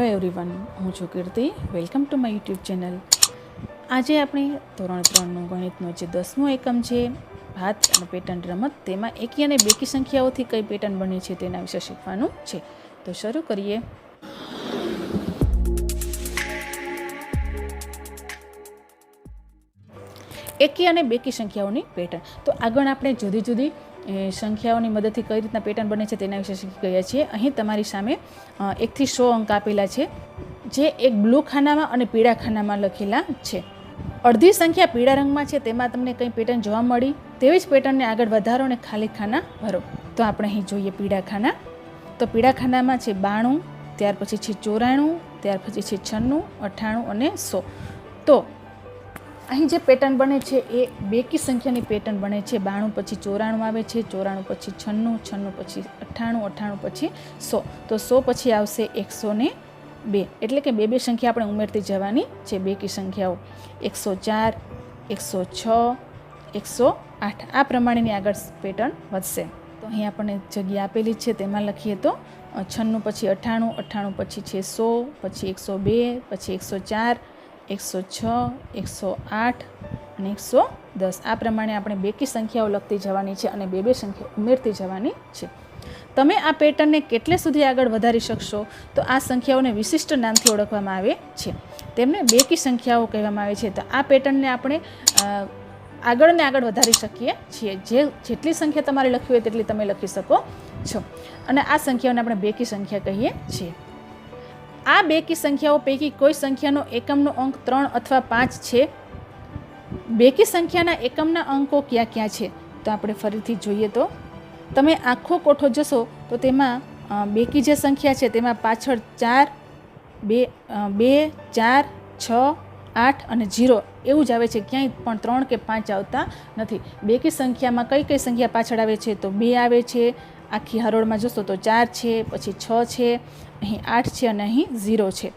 Hello everyone, હું છું Kirti. Welcome to my YouTube channel. આજે આપણે ધોરણ 3નું ગણિતનો જે 10મો એકમ છે ભાત અને પેટર્ન રમત, તેમાં એકી અને બેકી સંખ્યાઓથી કઈ પેટર્ન બને છે તેના વિશે શીખવાનું છે. તો શરૂ કરીએ. એકી અને બેકી સંખ્યાઓની પેટર્ન. તો આગળ આપણે જુદી જુદી સંખ્યાઓની મદદથી કઈ રીતના પેટર્ન બને છે તેના વિશે શીખી ગયા છીએ. અહીં તમારી સામે 1 થી 100 અંક આપેલા છે, જે એક બ્લુ ખાનામાં અને પીળા ખાનામાં લખેલા છે. અડધી સંખ્યા પીળા રંગમાં છે, તેમાં તમને કંઈ પેટર્ન જોવા મળી, તેવી જ પેટર્નને આગળ વધારો અને ખાલી ખાના ભરો. તો આપણે અહીં જોઈએ પીળા ખાના. તો પીળા ખાનામાં છે 92, ત્યાર પછી છે 94, ત્યાર પછી છે 96, 98 અને 100. તો અહીં જે પેટર્ન બને છે એ બેકી સંખ્યાની પેટર્ન બને છે. 92 પછી 94 આવે છે, 94 પછી 96, 96 પછી 98, 98 પછી 100. તો 100 પછી આવશે 102. એટલે કે બે સંખ્યા આપણે ઉમેરતી જવાની છે, બેકી સંખ્યાઓ. 104, 106, 108 આ પ્રમાણેની આગળ પેટર્ન વધશે. તો અહીં આપણને જગ્યા આપેલી છે, તેમાં લખીએ તો 96 પછી 98, 98 પછી છે 100, પછી 102, પછી 104, 106, 108 અને 110. આ પ્રમાણે આપણે બેકી સંખ્યાઓ લખતી જવાની છે અને બે સંખ્યા ઉમેરતી જવાની છે. તમે આ પેટર્નને કેટલે સુધી આગળ વધારી શકશો, તો આ સંખ્યાઓને વિશિષ્ટ નામથી ઓળખવામાં આવે છે. તેમને બેકી સંખ્યાઓ કહેવામાં આવે છે. તો આ પેટર્નને આપણે આગળ ને આગળ વધારી શકીએ છીએ. જેટલી સંખ્યા તમારે લખવી હોય તેટલી તમે લખી શકો છો. અને આ સંખ્યાઓને આપણે બેકી સંખ્યા કહીએ છીએ. આ બેકી સંખ્યાઓ પૈકી કોઈ સંખ્યાનો એકમનો અંક 3 અથવા 5 છે. બેકી સંખ્યાના એકમના અંકો ક્યાં ક્યાં છે, તો આપણે ફરીથી જોઈએ. તો તમે આખો કોઠો જશો તો તેમાં બેકી જે સંખ્યા છે તેમાં પાછળ 4, 2, 4, 6, 8 અને 0 એવું જ આવે છે. ક્યાંય પણ 3 કે 5 આવતા નથી. બેકી સંખ્યામાં કઈ કઈ સંખ્યા પાછળ આવે છે, તો 2 આવે છે. આખી હરોળમાં જોશો તો 4 છે, પછી 6 છે, અહીં 8 છે અને અહીં 0 છે.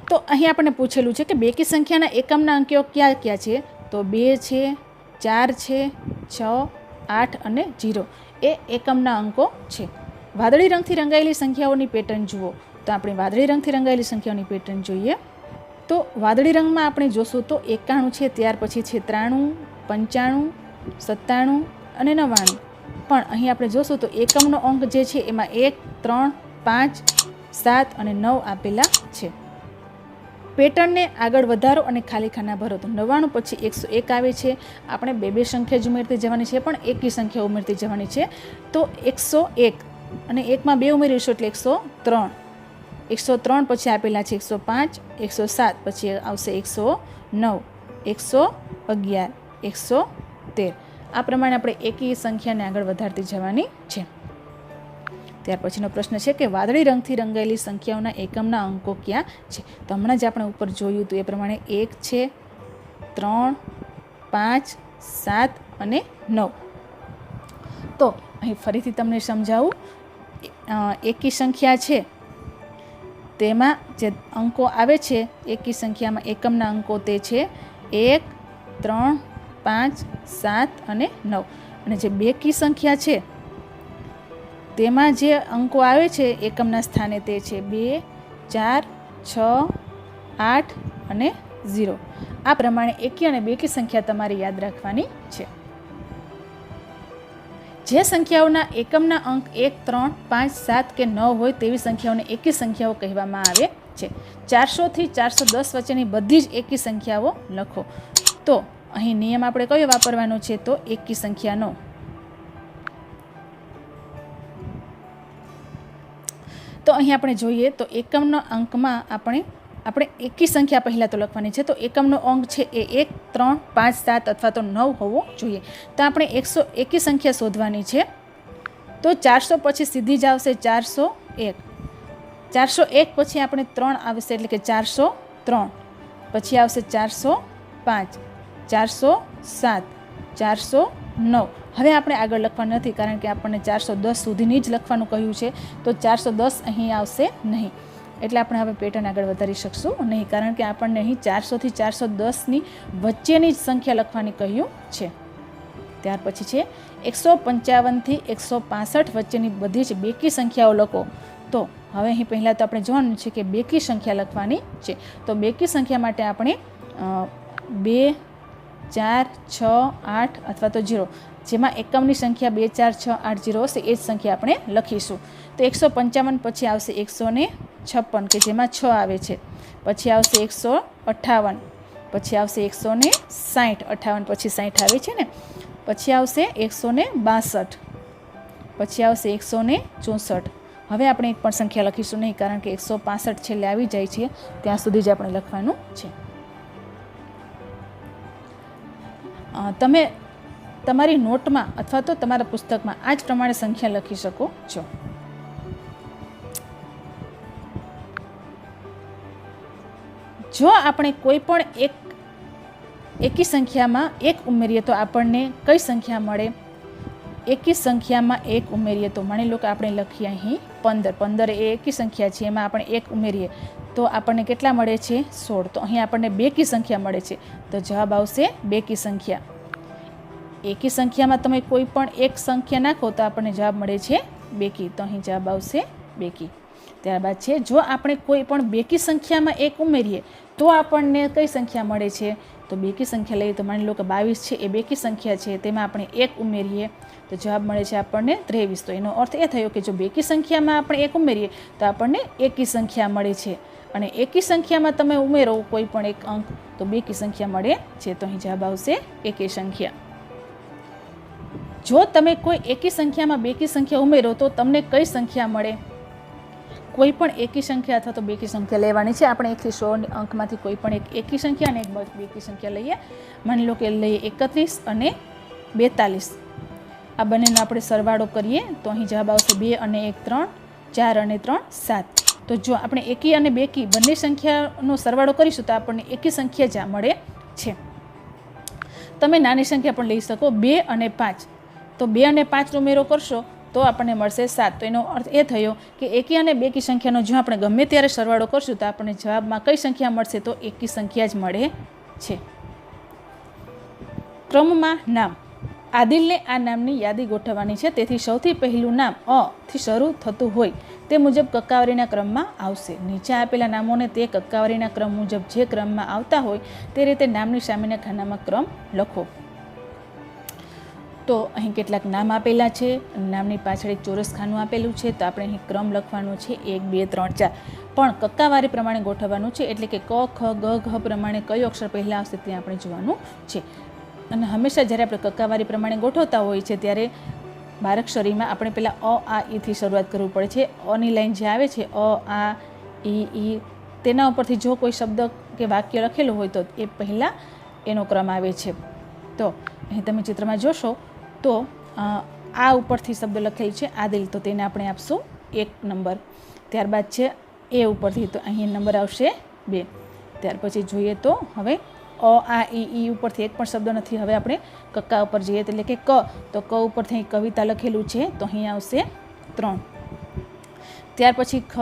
તો અહીં આપણને પૂછેલું છે કે બેકી સંખ્યાના એકમના અંકો ક્યાં ક્યાં છે, તો 2 છે, 4 છે, 6, 8 અને 0 એ એકમના અંકો છે. વાદળી રંગથી રંગાયેલી સંખ્યાઓની પેટર્ન જુઓ. તો આપણે વાદળી રંગથી રંગાયેલી સંખ્યાઓની પેટર્ન જોઈએ. તો વાદળી રંગમાં આપણે જોશું તો 91 છે, ત્યાર પછી છે 93, 95, 97 અને 99. પણ અહીં આપણે જોશું તો એકમનો અંક જે છે એમાં 1, 3, 5, 7 અને 9 આપેલા છે. પેટર્નને આગળ વધારો અને ખાલી ખાના ભરો. તો 99 પછી 101 આવે છે. આપણે બે સંખ્યા જ ઉમેરતી જવાની છે, પણ એકી સંખ્યા ઉમેરતી જવાની છે. તો 101 અને 1માં 2 ઉમેરીશું એટલે 103. 103 પછી આપેલા છે 105, 107 પછી આવશે 109, 111, 113. આ પ્રમાણે આપણે એકી સંખ્યાને આગળ વધારતી જવાની છે. ત્યાર પછીનો પ્રશ્ન છે કે વાદળી રંગથી રંગાયેલી સંખ્યાઓના એકમના અંકો ક્યાં છે. તો હમણાં જ આપણે ઉપર જોયું હતું એ પ્રમાણે 1 છે, 3, 5, 7 અને 9. તો અહીં ફરીથી તમને સમજાવું. એકી સંખ્યા છે તેમાં જે અંકો આવે છે એકી સંખ્યામાં એકમના અંકો તે છે 1, 3, 5, 7 અને 9. અને જે બેકી સંખ્યા છે તેમાં જે અંકો આવે છે એકમના સ્થાને તે છે 2, 4, 6, 8 અને 0. આ પ્રમાણે એકી અને બેકી સંખ્યા તમારે યાદ રાખવાની છે. જે સંખ્યાઓના એકમના અંક 1, 3, 5, 7 કે 9 હોય તેવી સંખ્યાઓને એકી સંખ્યાઓ કહેવામાં આવે છે. 400 થી 410 વચ્ચેની બધી જ એકી સંખ્યાઓ લખો. તો અહીં નિયમ આપણે કયો વાપરવાનો છે, તો એકી સંખ્યાનો. તો અહીં આપણે જોઈએ તો એકમના અંકમાં આપણે એકી સંખ્યા પહેલાં તો લખવાની છે. તો એકમનો અંક છે એ 1, 3, 5, 7 અથવા તો 9 હોવો જોઈએ. તો આપણે એકી સંખ્યા શોધવાની છે. તો 400 પછી સીધી જ આવશે 401. 401 પછી આપણે 3 આવશે એટલે કે 403. પછી આવશે 405, 407, 409. હવે આપણે આગળ લખવાનું નથી, કારણ કે આપણને 410 સુધીની જ લખવાનું કહ્યું છે. તો 410 અહીં આવશે નહીં. એટલે આપણે હવે પેટર્ન આગળ વધારી શકશું નહીં, કારણ કે આપણને અહીં 400 થી 410ની વચ્ચેની જ સંખ્યા લખવાની કહ્યું છે. ત્યાર પછી છે 155 થી 165 વચ્ચેની બધી જ બેકી સંખ્યાઓ લખો. તો હવે અહીં પહેલાં તો આપણે જોવાનું છે કે બેકી સંખ્યા લખવાની છે. તો બેકી સંખ્યા માટે આપણે 2, 4, 6, 8 અથવા તો 0, જેમાં એકમની સંખ્યા 2, 4, 6, 8, 0 હશે એ જ સંખ્યા આપણે લખીશું. તો 155 પછી આવશે 156 કે જેમાં 6 આવે છે, પછી આવશે 158, પછી આવશે 160, 58 પછી 60 આવે છે ને, પછી આવશે 162, પછી આવશે 164. હવે આપણે એક પણ સંખ્યા લખીશું નહીં, કારણ કે 165 છેલ્લે આવી જાય છે, ત્યાં સુધી જ આપણે લખવાનું છે. તમે તમારી નોટમાં અથવા તો તમારા પુસ્તકમાં આ જ પ્રમાણે સંખ્યા લખી શકો છો. જો આપણે કોઈ પણ એકી સંખ્યામાં 1 ઉમેરીએ તો આપણને કઈ સંખ્યા મળે? એકી સંખ્યામાં 1 ઉમેરીએ તો માની લો કે આપણે લખીએ અહીં 15. 15 એ એકી સંખ્યા છે, એમાં આપણે 1 ઉમેરીએ તો આપણને કેટલા મળે છે? 16. તો અહીં આપણને બેકી સંખ્યા મળે છે, તો જવાબ આવશે બેકી સંખ્યા. એકી સંખ્યામાં તમે કોઈ પણ એક સંખ્યા નાખો તો આપણને જવાબ મળે છે બેકી, તો અહીં જવાબ આવશે બેકી. ત્યારબાદ છે, જો આપણે કોઈ પણ બેકી સંખ્યામાં 1 ઉમેરીએ તો આપણને કઈ સંખ્યા મળે છે? તો બેકી સંખ્યા લઈએ તો માની લો કે 22 છે, એ બેકી સંખ્યા છે, તેમાં આપણે 1 ઉમેરીએ તો જવાબ મળે છે આપણને 23. તો એનો અર્થ એ થયો કે જો બેકી સંખ્યામાં આપણે 1 ઉમેરીએ તો આપણને એકી સંખ્યા મળે છે, અને એકી સંખ્યામાં તમે ઉમેરો કોઈ પણ એક અંક તો બેકી સંખ્યા મળે છે, તો અહીં જવાબ આવશે એકી સંખ્યા. જો તમે કોઈ એકી સંખ્યામાં બેકી સંખ્યા ઉમેરો તો તમને કઈ સંખ્યા મળે? કોઈ પણ એકી સંખ્યા અથવા તો બેકી સંખ્યા લેવાની છે. આપણે 1 થી 100 અંકમાંથી કોઈ પણ એક એકી સંખ્યા અને એક બેકી સંખ્યા લઈએ. માની લો કે લઈએ 31 અને 42. આ બંનેનો આપણે સરવાળો કરીએ તો અહીં જવાબ આવશે 2 અને 1 3, 4 અને 3 7. તો જો આપણે એકી અને બેકી બંને સંખ્યાનો સરવાળો કરીશું તો આપણને એકી સંખ્યા જ મળે છે. તમે નાની સંખ્યા પણ લઈ શકો, 2 અને 5. તો 2 અને 5 ઉમેરો કરશો તો આપણને મળશે 7. તો એનો અર્થ એ થયો કે એકી અને બેકી સંખ્યાનો જો આપણે ગમે ત્યારે સરવાળો કરશું તો આપણને જવાબમાં કઈ સંખ્યા મળશે? તો એકી સંખ્યા જ મળે છે. ક્રમમાં નામ. આદિલને આ નામની યાદી ગોઠવવાની છે, તેથી સૌથી પહેલું નામ અ થી શરૂ થતું હોય તે મુજબ કક્કાવારીના ક્રમમાં આવશે. નીચે આપેલા નામોને તે કક્કાવારીના ક્રમ મુજબ જે ક્રમમાં આવતા હોય તે રીતે નામની સામેના ખાનામાં ક્રમ લખો. તો અહીં કેટલાક નામ આપેલા છે, નામની પાછળ એક ચોરસ ખાનું આપેલું છે, તો આપણે અહીં ક્રમ લખવાનો છે 1 2 3 4, પણ કક્કાવારી પ્રમાણે ગોઠવવાનું છે, એટલે કે ક ખ ગ ઘ પ્રમાણે કયો અક્ષર પહેલાં આવશે તે આપણે જોવાનું છે. અને હંમેશા જ્યારે આપણે કક્કાવારી પ્રમાણે ગોઠવતા હોઈએ છીએ ત્યારે બારાક્ષરીમાં આપણે પહેલાં અ આ ઈ થી શરૂઆત કરવી પડે છે. અની લાઈન જે આવે છે અ આ ઈ, તેના ઉપરથી જો કોઈ શબ્દ કે વાક્ય લખેલું હોય તો એ પહેલાં એનો ક્રમ આવે છે. તો અહીં તમે ચિત્રમાં જોશો તો આ ઉપરથી શબ્દ લખેલ છે આદિલ, તો તેને આપણે આપશું 1 નંબર. ત્યારબાદ છે એ ઉપરથી, તો અહીં નંબર આવશે 2. ત્યાર પછી જોઈએ તો હવે અ આ ઈ ઉપરથી એક પણ શબ્દ નથી. હવે આપણે કક્કા ઉપર જઈએ એટલે કે ક, તો ક ઉપરથી અહીં કવિતા લખેલું છે, તો અહીં આવશે 3. ત્યાર પછી ખ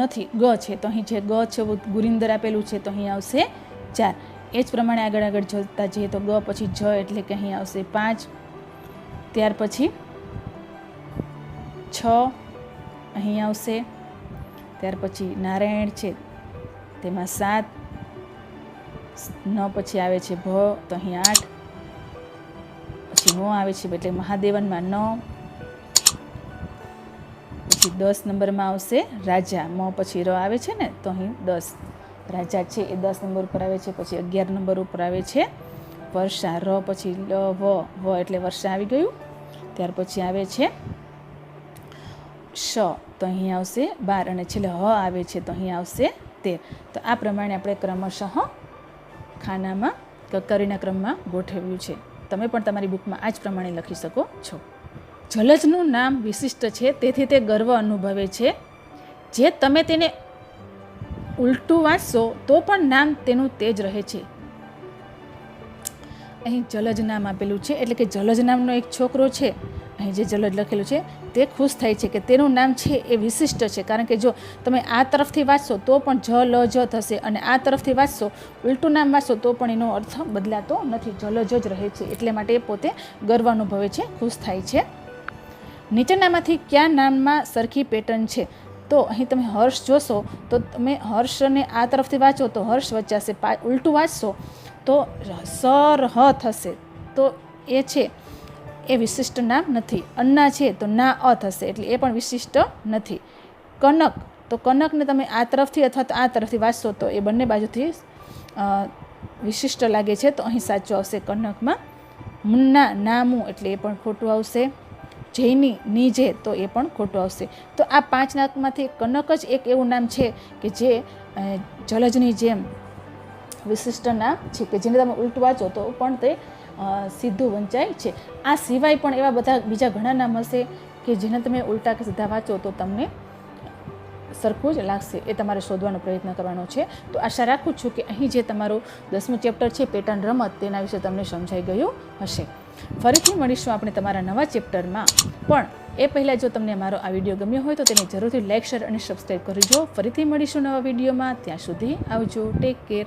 નથી, ગ છે, તો અહીં જે ગ છે ગુરિંદર આપેલું છે, તો અહીં આવશે 4. એ જ પ્રમાણે આગળ જતા જઈએ તો ગ પછી જ એટલે કે અહીં આવશે 5. ત્યાર પછી 6 અહીં આવશે. ત્યાર પછી નારાયણ છે તેમાં 7. ન પછી આવે છે ભ, તો અહીં 8. પછી નો આવે છે એટલે મહાદેવનમાં 9. પછી 10 નંબરમાં આવશે રાજા, મ પછી ર આવે છે ને, તો અહીં 10 રાજા છે એ 10 નંબર ઉપર આવે છે. પછી 11 નંબર ઉપર આવે છે વર્ષા, ર પછી લ વ એટલે વર્ષા આવી ગયું. ત્યાર પછી આવે છે શ, તો અહીં આવશે 12 અને છેલ્લે હ આવે છે, તો અહીં આવશે 13. તો આ પ્રમાણે આપણે ક્રમશઃ ખાનામાં કક્કાવારીના ક્રમમાં ગોઠવ્યું છે. તમે પણ તમારી બુકમાં આ જ પ્રમાણે લખી શકો છો. જલજનું નામ વિશિષ્ટ છે, તેથી તે ગર્વ અનુભવે છે. જે તમે તેને ઉલટું વાંચશો તો પણ નામ તેનું તે જ રહે છે. અહીં જલજ નામ આપેલું છે, એટલે કે જલજ નામનો એક છોકરો છે, અહીં જે જલજ લખેલું છે તે ખુશ થાય છે કે તેનું નામ છે એ વિશિષ્ટ છે. કારણ કે જો તમે આ તરફથી વાંચશો તો પણ જ લ જ થશે, અને આ તરફથી વાંચશો ઉલટું નામ વાંચશો તો પણ એનો અર્થ બદલાતો નથી, જલજ જ રહે છે. એટલે માટે એ પોતે ગર્વ અનુભવે છે, ખુશ થાય છે. નીચેનામાંથી કયા નામમાં સરખી પેટર્ન છે? તો અહીં તમે હર્ષ જોશો તો તમે હર્ષને આ તરફથી વાંચો તો હર્ષ વચાશે, ઉલટું વાંચશો તો સર હ થશે. તો એ છે એ વિશિષ્ટ નામ નથી. અન્ના છે તો ના અ થશે, એટલે એ પણ વિશિષ્ટ નથી. કનક, તો કનકને તમે આ તરફથી અથવા તો આ તરફથી વાંચશો તો એ બંને બાજુથી વિશિષ્ટ લાગે છે, તો અહીં સાચું આવશે કનકમાં. મુન્ના, નામું, એટલે એ પણ ખોટું આવશે. જૈની, નીજે, તો એ પણ ખોટું આવશે. તો આ 5 નામમાંથી કનક જ એક એવું નામ છે કે જે જલજની જેમ વિશિષ્ટ નામ છે કે જેને તમે ઉલટું વાંચો તો પણ તે સીધું વંચાય છે. આ સિવાય પણ એવા બધા બીજા ઘણા નામ હશે કે જેને તમે ઉલટા કે સીધા વાંચો તો તમને સરખું જ લાગશે. એ તમારે શોધવાનો પ્રયત્ન કરવાનો છે. તો આશા રાખું છું કે અહીં જે તમારું 10મું ચેપ્ટર છે પેટર્ન રમત, તેના વિશે તમને સમજાઈ ગયું હશે. ફરીથી મળીશું આપણે તમારા નવા ચેપ્ટરમાં. પણ એ પહેલાં જો તમને મારો આ વિડીયો ગમ્યો હોય તો તેને જરૂરથી લાઇક, શેર અને સબસ્ક્રાઈબ કરજો. ફરીથી મળીશું નવા વિડીયોમાં. ત્યાં સુધી આવજો. Take care.